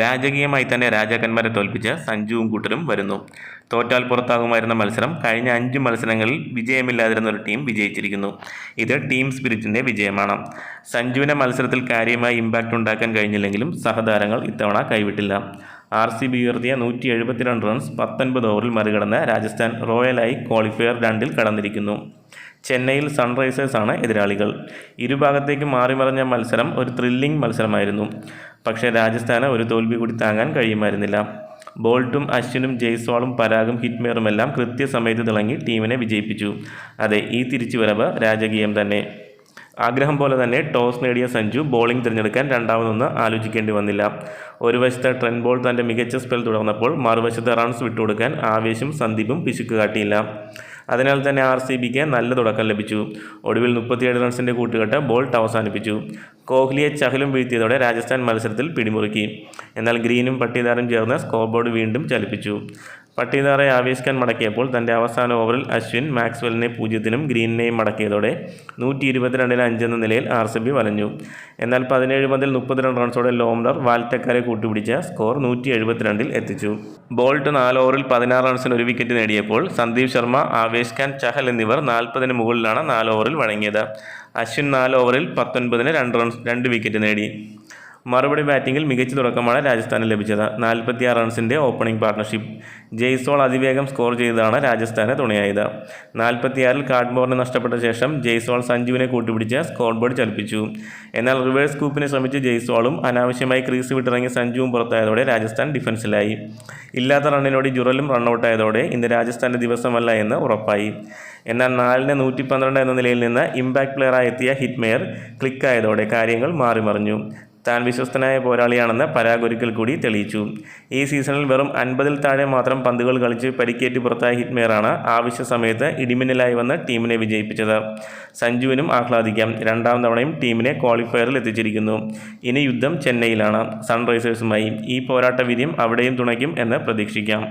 രാജകീയമായി തന്നെ രാജാക്കന്മാരെ തോൽപ്പിച്ച് സഞ്ജുവും കൂട്ടരും വരുന്നു. തോറ്റാൽ പുറത്താകുമായിരുന്ന മത്സരം കഴിഞ്ഞ 5 മത്സരങ്ങളിൽ വിജയമില്ലാതിരുന്ന ഒരു ടീം വിജയിച്ചിരിക്കുന്നു. ഇത് ടീം സ്പിരിറ്റിൻ്റെ വിജയമാണ്. സഞ്ജുവിനെ മത്സരത്തിൽ കാര്യമായി ഇമ്പാക്റ്റ് ഉണ്ടാക്കാൻ കഴിഞ്ഞില്ലെങ്കിലും സഹതാരങ്ങൾ ഇത്തവണ കൈവിട്ടില്ല. RCB ഉയർത്തിയ 172 റൺസ് 19 ഓവറിൽ മറികടന്ന് രാജസ്ഥാൻ റോയലായി ക്വാളിഫയർ 2-ൽ കടന്നിരിക്കുന്നു. ചെന്നൈയിൽ സൺറൈസേഴ്സാണ് എതിരാളികൾ. ഇരുഭാഗത്തേക്ക് മാറിമറിഞ്ഞ മത്സരം ഒരു ത്രില്ലിംഗ് മത്സരമായിരുന്നു. പക്ഷേ രാജസ്ഥാന് ഒരു തോൽവി കൂടി താങ്ങാൻ കഴിയുമായിരുന്നില്ല. ബോൾട്ടും അശ്വിനും ജയ്സ്വാളും പരാഗും ഹിറ്റ്മെയറുമെല്ലാം കൃത്യസമയത്ത് തിളങ്ങി ടീമിനെ വിജയിപ്പിച്ചു. അതെ, ഈ തിരിച്ചുവരവ് രാജകീയം തന്നെ. ആഗ്രഹം പോലെ തന്നെ ടോസ് നേടിയ സഞ്ജു ബോളിംഗ് തിരഞ്ഞെടുക്കാൻ രണ്ടാമതൊന്ന് ആലോചിക്കേണ്ടി വന്നില്ല. ഒരു വശത്ത് ട്രെന്റ് ബോൾട്ട് തൻ്റെ മികച്ച സ്പെൽ തുടർന്നപ്പോൾ മറുവശത്ത് റൺസ് വിട്ടുകൊടുക്കാൻ ആവേശം സന്ദീപും പിശുക്ക് കാട്ടിയില്ല. അതിനാൽ തന്നെ RCBക്ക് നല്ല തുടക്കം ലഭിച്ചു. ഒടുവിൽ 37 റൺസിൻ്റെ കൂട്ടുകെട്ട് ബോൾട്ട് അവസാനിപ്പിച്ചു. കോഹ്ലിയെ ചഹലും വീഴ്ത്തിയതോടെ രാജസ്ഥാൻ മത്സരത്തിൽ പിടിമുറുക്കി. എന്നാൽ ഗ്രീനും പട്ടീദാറും ചേർന്ന് സ്കോർ ബോർഡ് വീണ്ടും ചലിപ്പിച്ചു. പട്ടീദാറെ ആവേശിക്കാൻ മടക്കിയപ്പോൾ തൻ്റെ അവസാന ഓവറിൽ അശ്വിൻ മാക്സ്വെലിനെ 0-നും ഗ്രീനിനെയും മടക്കിയതോടെ 122-ന് 5 എന്ന നിലയിൽ RCB വലഞ്ഞു. എന്നാൽ 17 പന്തിൽ 32 റൺസോടെ ലോംലർ വാൽറ്റക്കാരെ കൂട്ടുപിടിച്ച സ്കോർ 172-ൽ എത്തിച്ചു. ബോൾട്ട് 4 ഓവറിൽ 16 റൺസിന് 1 വിക്കറ്റ് നേടിയപ്പോൾ സന്ദീപ് ശർമ്മ, ആവേശ് ഖാൻ, ചഹൽ എന്നിവർ 40-ന് മുകളിലാണ് 4 ഓവറിൽ വഴങ്ങിയത്. അശ്വിൻ 4 ഓവറിൽ 19-ന് 2 വിക്കറ്റ് നേടി. മറുപടി ബാറ്റിംഗിൽ മികച്ച തുടക്കമാണ് രാജസ്ഥാന് ലഭിച്ചത്. 46 റൺസിൻ്റെ ഓപ്പണിംഗ് പാർട്ണർഷിപ്പ്. ജയ്സ്വാൾ അതിവേഗം സ്കോർ ചെയ്തതാണ് രാജസ്ഥാന് തുണയായത്. 46-ൽ കാഡ്മോറിന് നഷ്ടപ്പെട്ട ശേഷം ജയ്സ്വാൾ സഞ്ജുവിനെ കൂട്ടുപിടിച്ച് സ്കോർ ബോർഡ് ചലിപ്പിച്ചു. എന്നാൽ റിവേഴ്സ് സ്കൂപ്പിന് ശ്രമിച്ച് ജയ്സ്വാളും അനാവശ്യമായി ക്രീസ് വിട്ടിറങ്ങി സഞ്ജുവും പുറത്തായതോടെ രാജസ്ഥാൻ ഡിഫൻസിലായി. ഇല്ലാത്ത റണ്ണിനോട് ജുറലും റണ്ണൌട്ടായതോടെ ഇന്ന് രാജസ്ഥാൻ്റെ ദിവസമല്ല എന്ന് ഉറപ്പായി. എന്നാൽ 4-ന് 112 എന്ന നിലയിൽ നിന്ന് ഇമ്പാക്ട് പ്ലെയറായി എത്തിയ ഹിറ്റ്മെയർ ക്ലിക്കായതോടെ കാര്യങ്ങൾ മാറിമറിഞ്ഞു. താൻ വിശ്വസ്തനായ പോരാളിയാണെന്ന് പരാഗ് ഒരിക്കൽ കൂടി തെളിയിച്ചു. ഈ സീസണിൽ വെറും 50-ൽ താഴെ മാത്രം പന്തുകൾ കളിച്ച് പരിക്കേറ്റ് പുറത്തായ ഹിറ്റ്മെയറാണ് ആവശ്യ സമയത്ത് ഇടിമിന്നലായി വന്ന് ടീമിനെ വിജയിപ്പിച്ചത്. സഞ്ജുവിനും ആഹ്ലാദിക്കാം. 2ാം തവണയും ടീമിനെ ക്വാളിഫയറിൽ എത്തിച്ചിരിക്കുന്നു. ഇനി യുദ്ധം ചെന്നൈയിലാണ്, സൺറൈസേഴ്സുമായി. ഈ പോരാട്ട വീര്യം അവിടെയും തുണയ്ക്കും എന്ന് പ്രതീക്ഷിക്കാം.